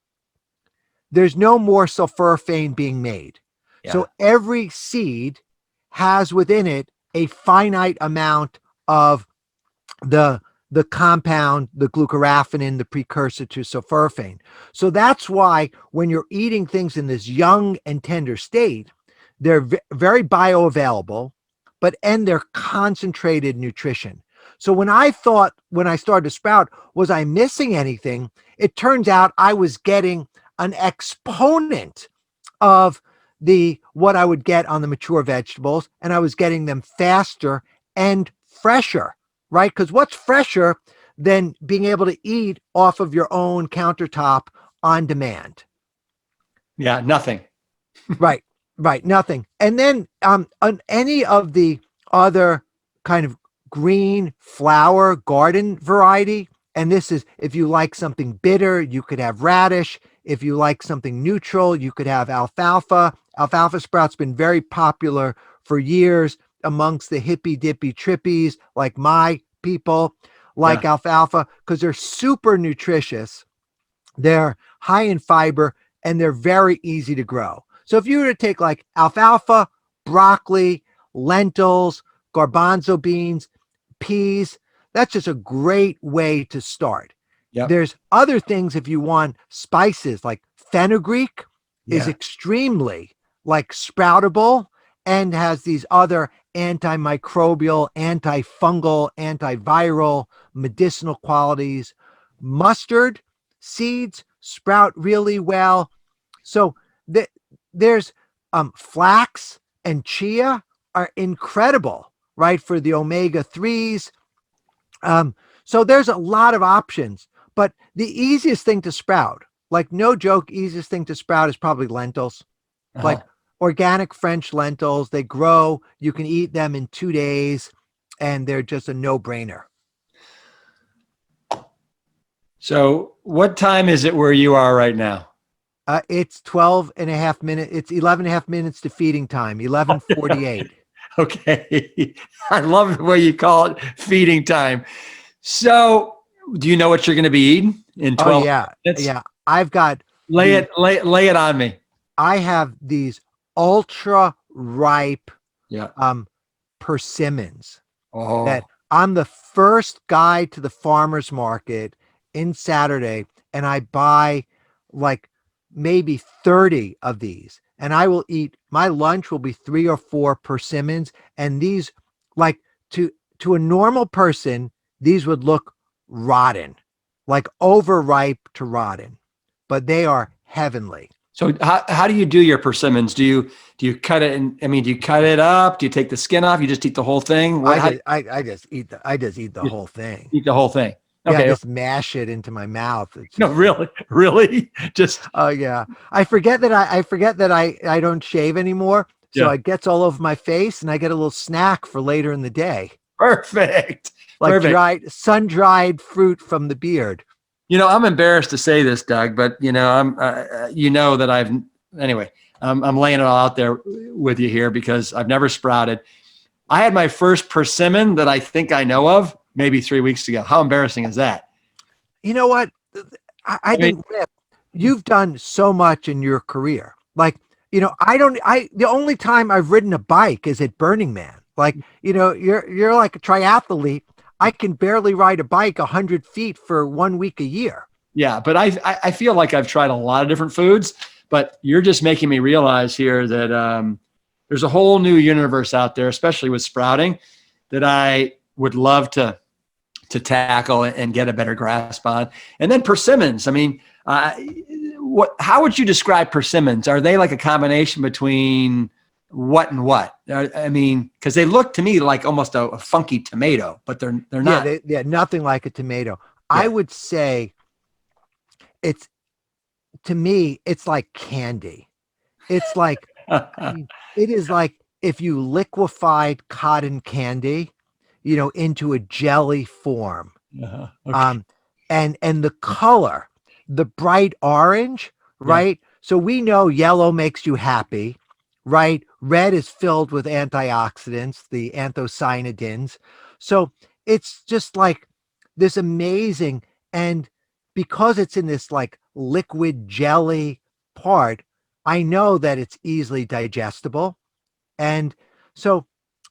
there's no more sulforaphane being made. Yeah. So every seed has within it a finite amount of the the compound, the glucoraphanin, the precursor to sulforaphane. So that's why when you're eating things in this young and tender state, they're very bioavailable, and they're concentrated nutrition. So when I started to sprout, was I missing anything? It turns out I was getting an exponent of the what I would get on the mature vegetables, and I was getting them faster and fresher, right? Because what's fresher than being able to eat off of your own countertop on demand? Yeah. Nothing. Right, right, nothing. And then on any of the other kind of green flower garden variety, and this is if you like something bitter, you could have radish. If you like something neutral, you could have alfalfa. Alfalfa sprouts been very popular for years amongst the hippy dippy trippies, like my people Yeah. like alfalfa because they're super nutritious, they're high in fiber, and they're very easy to grow. So if you were to take like alfalfa, broccoli, lentils, garbanzo beans, peas, that's just a great way to start. Yep. There's other things if you want spices like fenugreek is Yeah. extremely like sproutable and has these other antimicrobial, antifungal, antiviral, medicinal qualities. Mustard seeds sprout really well. So there's flax and chia are incredible, right, for the omega 3s. So there's a lot of options, but the easiest thing to sprout, like no joke, easiest thing to sprout is probably lentils, Uh-huh. like organic French lentils. They grow, you can eat them in 2 days, and they're just a no brainer. So what time is it where you are right now? It's 12 and a half minutes. It's 11 and a half minutes to feeding time, 11:48. Okay. I love the way you call it feeding time. So do you know what you're going to be eating in Oh 12 yeah. minutes? Yeah. I've got Lay the it, lay it on me. I have these ultra ripe Yeah. um persimmons that Oh, I'm the first guy to the farmer's market in Saturday, and I buy like maybe 30 of these. And I will eat my lunch will be 3 or 4 persimmons. And these, like to a normal person, these would look rotten, like overripe to rotten, but they are heavenly. So how do you do your persimmons? Do you cut it? Do you cut it up? Do you take the skin off? You just eat the whole thing? What? How do I just eat the you whole thing. eat the whole thing? Yeah, I Okay. just mash it into my mouth. It's No, just really, really, just oh yeah. I forget that I don't shave anymore. So yeah. it gets all over my face and I get a little snack for later in the day. Perfect. Like Perfect. sun-dried fruit from the beard. I'm embarrassed to say this, Doug, but that anyway, I'm laying it all out there with you here because I've never sprouted. I had my first persimmon that I think I know of maybe 3 weeks ago. How embarrassing is that? You know what? I I mean, think, Rip, you've done so much in your career. Like, I don't the only time I've ridden a bike is at Burning Man. Like, you're like a triathlete. I can barely ride a bike 100 feet for 1 week a year. yeah, but I feel like I've tried a lot of different foods, but you're just making me realize here that there's a whole new universe out there, especially with sprouting, that I would love to tackle and get a better grasp on. And then persimmons. How would you describe persimmons? Are they like a combination between what and what? Because they look to me like almost a funky tomato, but they're Yeah, not. nothing like a tomato. I Yeah. would say it's to me, it's like candy. It's like it is like if you liquefied cotton candy, into a jelly form. Okay. Um, and the color, the bright orange, Yeah. right? So we know yellow makes you happy, right? Red is filled with antioxidants, the anthocyanidins. So it's just like this amazing, and because it's in this like liquid jelly part, I know that it's easily digestible. And so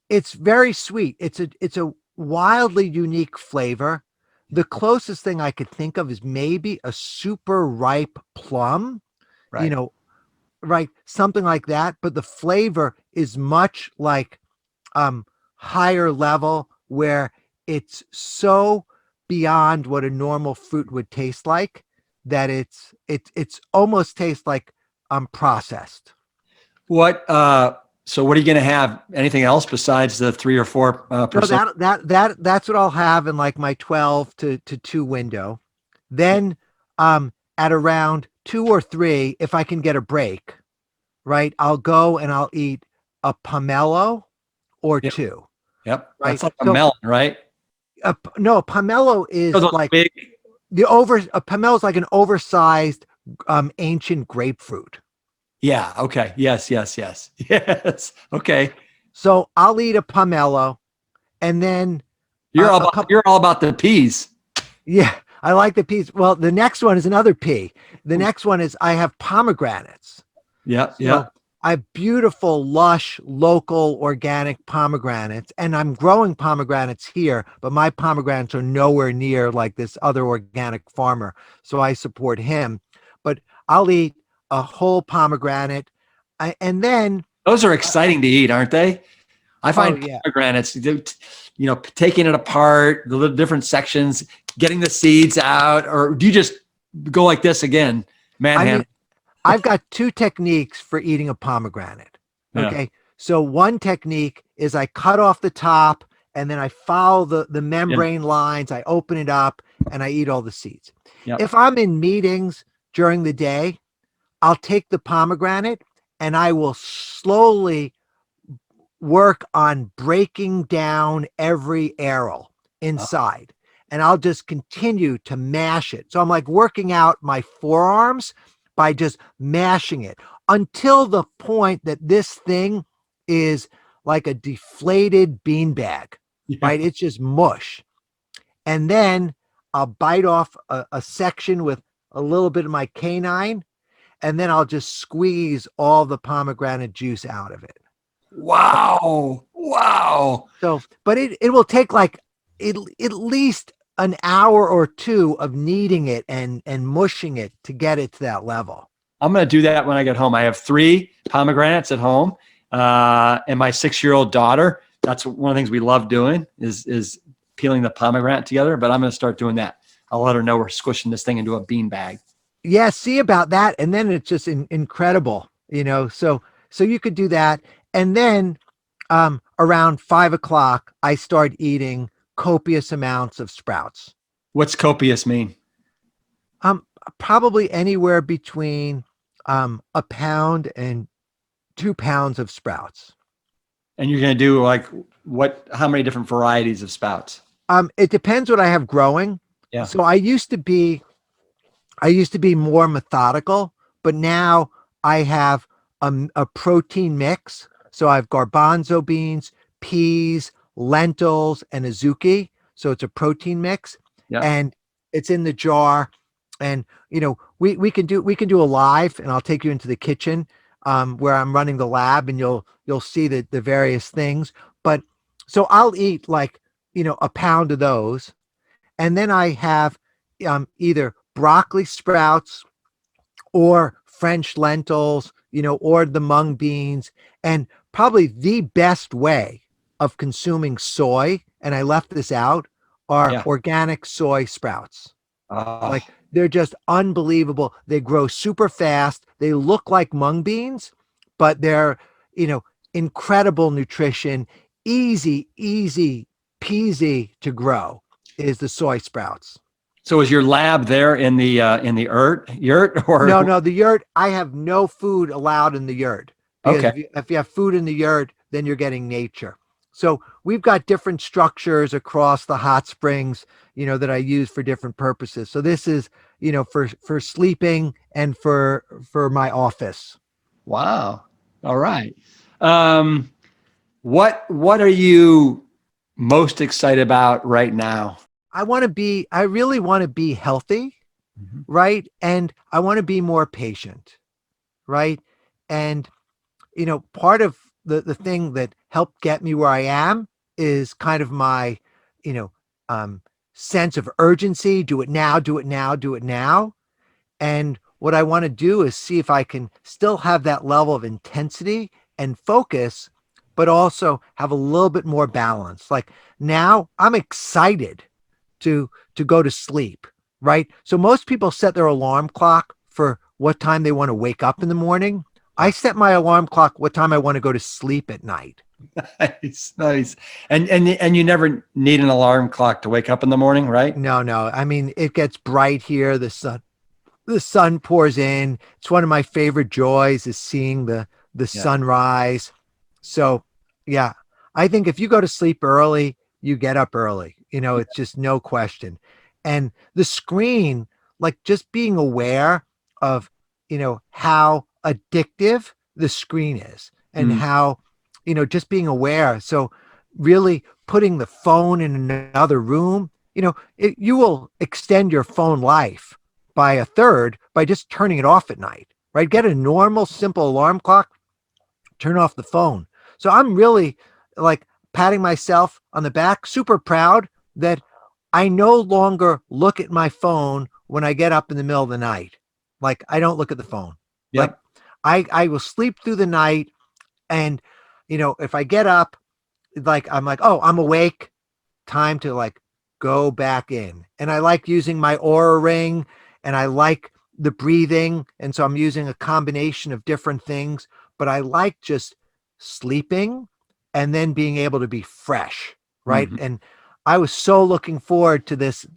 it's very sweet. It's a wildly unique flavor. The closest thing I could think of is maybe a super ripe plum, you Right. know, right? Something like that. But the flavor is much like um higher level where it's so beyond what a normal fruit would taste like that it's almost tastes like processed. What? So what are you going to have? Anything else besides the 3 or 4 No, percent? that's what I'll have in like my 12 to 2 window. Then at around 2 or 3, if I can get a break, right, I'll go and I'll eat a pomelo or Yep. two, Yep. right? That's like a So melon, right? no, pomelo Those is are like big. a pomelo is like an oversized ancient grapefruit. Yeah. Okay. Yes. Yes. Yes. Yes. Okay. So I'll eat a pomelo and then a couple. You're all about the peas. Yeah, I like the peas. Well, the next one is another pea. The next one is I have pomegranates. Yeah. Yeah. So I have beautiful, lush, local, organic pomegranates, and I'm growing pomegranates here, but my pomegranates are nowhere near like this other organic farmer. So I support him. But I'll eat a whole pomegranate, and then Those are exciting to eat, aren't they? I oh find yeah, pomegranates, taking it apart, the little different sections, getting the seeds out, or do you just go like this again, I mean manhandle? I've got two techniques for eating a pomegranate. Yeah. Okay. So one technique is I cut off the top and then I follow the Yeah. membrane lines. I open it up and I eat all the seeds. Yeah. If I'm in meetings during the day, I'll take the pomegranate and I will slowly work on breaking down every arrow inside. And I'll just continue to mash it. So I'm like working out my forearms by just mashing it until the point that this thing is like a deflated beanbag, Yeah. right? It's just mush. And then I'll bite off a section with a little bit of my canine, and then I'll just squeeze all the pomegranate juice out of it. Wow. Wow. So, but it will take like at least an hour or two of kneading it and mushing it to get it to that level. I'm going to do that when I get home. I have 3 pomegranates at home, and my 6-year-old daughter. That's one of the things we love doing is peeling the pomegranate together. But I'm going to start doing that. I'll let her know we're squishing this thing into a bean bag. Yeah, see about that. And then it's just incredible, so you could do that. And then around 5 o'clock, I start eating copious amounts of sprouts. What's copious mean? Um, Probably anywhere between a pound and 2 pounds of sprouts. And you're going to do like what? How many different varieties of sprouts? It depends what I have growing. Yeah. So I used to be more methodical, but now I have a protein mix. So I have garbanzo beans, peas, lentils, and azuki. So it's a protein mix, Yeah. and it's in the jar. And we can do a live, and I'll take you into the kitchen where I'm running the lab, and you'll see the various things. But so I'll eat like a pound of those, and then I have either broccoli sprouts or French lentils, or the mung beans. And probably the best way of consuming soy, and I left this out, are Yeah. organic soy sprouts. Oh, Like they're just unbelievable. They grow super fast. They look like mung beans, but they're, you know, incredible nutrition, easy peasy to grow is the soy sprouts. so is your lab there in the yurt No, or no, the yurt, I have no food allowed in the yurt because okay? if you have food in the yurt, then you're getting nature. So we've got different structures across the hot springs, that I use for different purposes. So this is, for sleeping and for my office. Wow. All right. Um, what are you most excited about right now? I really want to be healthy, Mhm. right? And I want to be more patient, right? And part of the thing that helped get me where I am is kind of my, you know, um, sense of urgency. Do it now, do it now, do it now. And what I want to do is see if I can still have that level of intensity and focus, but also have a little bit more balance. Like now I'm excited to go to sleep, right? So most people set their alarm clock for what time they want to wake up in the morning. I Yeah. set my alarm clock what time I want to go to sleep at night. Nice, nice. And you never need an alarm clock to wake up in the morning, right? No, no. I mean, it gets bright here. The sun pours in. It's one of my favorite joys is seeing the Yeah. sunrise. So, yeah, I think if you go to sleep early, you get up early. It's just no question. And the screen, like just being aware of, how addictive the screen is and Mm, how, just being aware. So, really putting the phone in another room, you will extend your phone life by a third by just turning it off at night, right? Get a normal, simple alarm clock, turn off the phone. So I'm really like patting myself on the back, super proud that I no longer look at my phone when I get up in the middle of the night. Like I don't look at the phone. Like yep. I will sleep through the night. And, if I get up, like I'm like, oh, I'm awake, time to like go back in. And I like using my aura ring and I like the breathing. And so I'm using a combination of different things, but I like just sleeping and then being able to be fresh. Right. Mhm. And I was so looking forward to this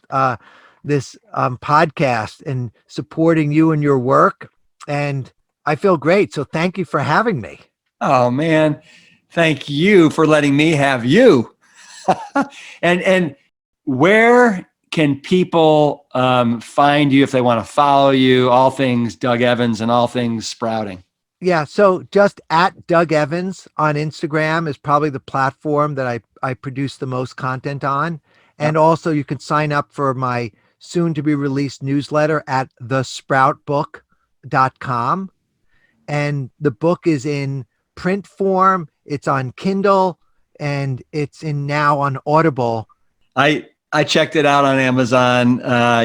podcast and supporting you and your work. And I feel great. So thank you for having me. Oh man, thank you for letting me have you. And where can people find you if they want to follow you? All things Doug Evans and all things sprouting. Yeah, so just at Doug Evans on Instagram is probably the platform that I produce the most content on. And Yep. also you can sign up for my soon to be released newsletter at thesproutbook.com. And the book is in print form, it's on Kindle, and it's in now on Audible. I checked it out on Amazon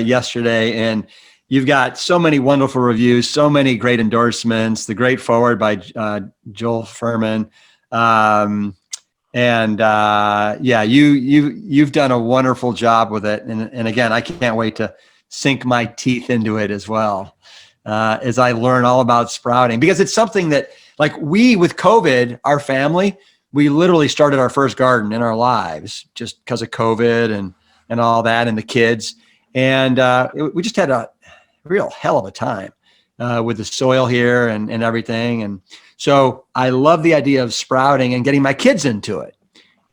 yesterday, and you've got so many wonderful reviews, so many great endorsements. The great forward by Joel Furman, and yeah, you've done a wonderful job with it. And again, I can't wait sink my teeth into it as well, as I learn all about sprouting, because it's something that, like, with COVID, our family, we literally started our first garden in our lives just because of COVID and all that, and the kids. And we just had a real hell of a time with the soil here and everything. And so I love the idea of sprouting and getting my kids into it.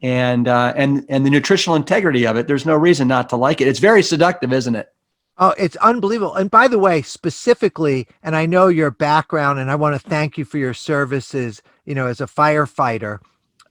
And the nutritional integrity of it, there's no reason not to like it. It's very seductive, isn't it? Oh, it's unbelievable. And by the way, specifically, and I know your background, and I want to thank you for your services, as a firefighter.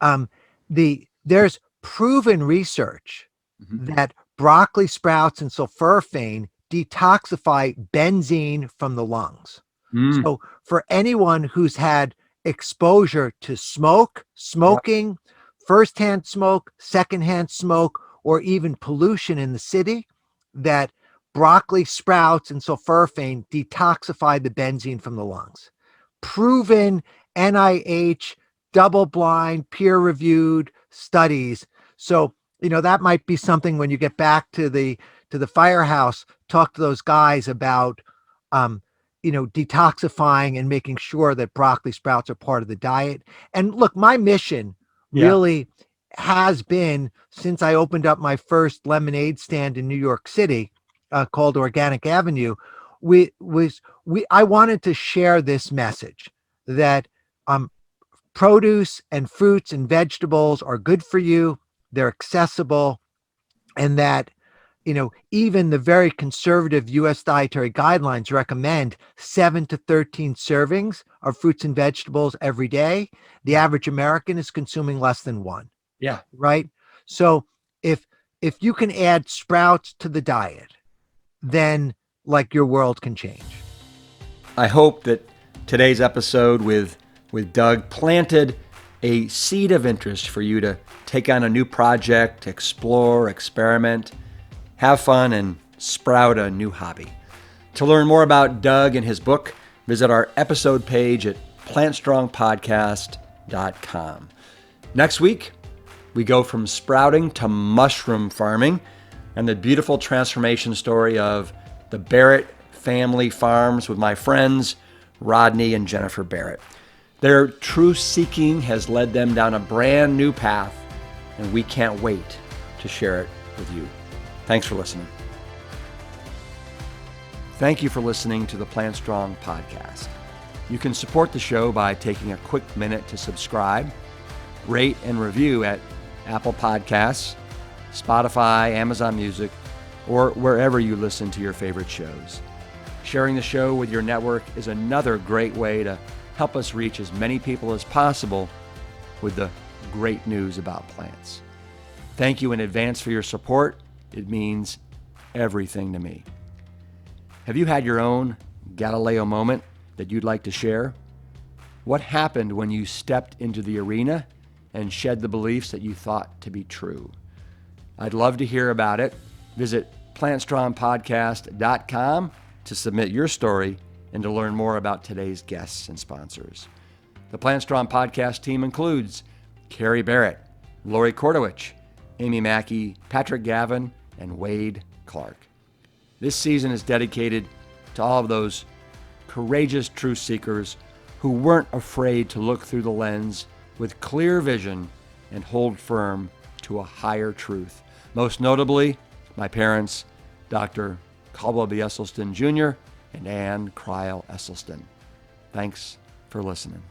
Um, there's proven research that broccoli sprouts and sulforaphane detoxify benzene from the lungs. Mm. So for anyone who's had exposure to smoking, firsthand smoke, secondhand smoke, or even pollution in the city, that broccoli sprouts and sulforaphane detoxify the benzene from the lungs. Proven NIH, double-blind, peer-reviewed studies. So, that might be something when you get back to the firehouse, talk to those guys about, detoxifying and making sure that broccoli sprouts are part of the diet. And look, my mission really has been, since I opened up my first lemonade stand in New York City, called Organic Avenue, I wanted to share this message that produce and fruits and vegetables are good for you, they're accessible, and that even the very conservative U.S. dietary guidelines recommend 7 to 13 servings of fruits and vegetables every day. The average American is consuming less than one. Yeah. Right. So if you can add sprouts to the diet, then your world can change. I hope that today's episode with Doug planted a seed of interest for you to take on a new project, explore, experiment, have fun, and sprout a new hobby. To learn more about Doug and his book, visit our episode page at plantstrongpodcast.com. Next week, we go from sprouting to mushroom farming and the beautiful transformation story of the Barrett family farms with my friends, Rodney and Jennifer Barrett. Their truth seeking has led them down a brand new path, and we can't wait to share it with you. Thanks for listening. Thank you for listening to the Plant Strong podcast. You can support the show by taking a quick minute to subscribe, rate, and review at Apple Podcasts, Spotify, Amazon Music, or wherever you listen to your favorite shows. Sharing the show with your network is another great way to help us reach as many people as possible with the great news about plants. Thank you in advance for your support. It means everything to me. Have you had your own Galileo moment that you'd like to share? What happened when you stepped into the arena and shed the beliefs that you thought to be true? I'd love to hear about it. Visit plantstrongpodcast.com to submit your story and to learn more about today's guests and sponsors. The Plant Strong podcast team includes Carrie Barrett, Lori Kordowich, Amy Mackey, Patrick Gavin, and Wade Clark. This season is dedicated to all of those courageous truth seekers who weren't afraid to look through the lens with clear vision and hold firm to a higher truth. Most notably, my parents, Dr. Caldwell B. Esselstyn Jr. and Anne Cryle Esselstyn. Thanks for listening.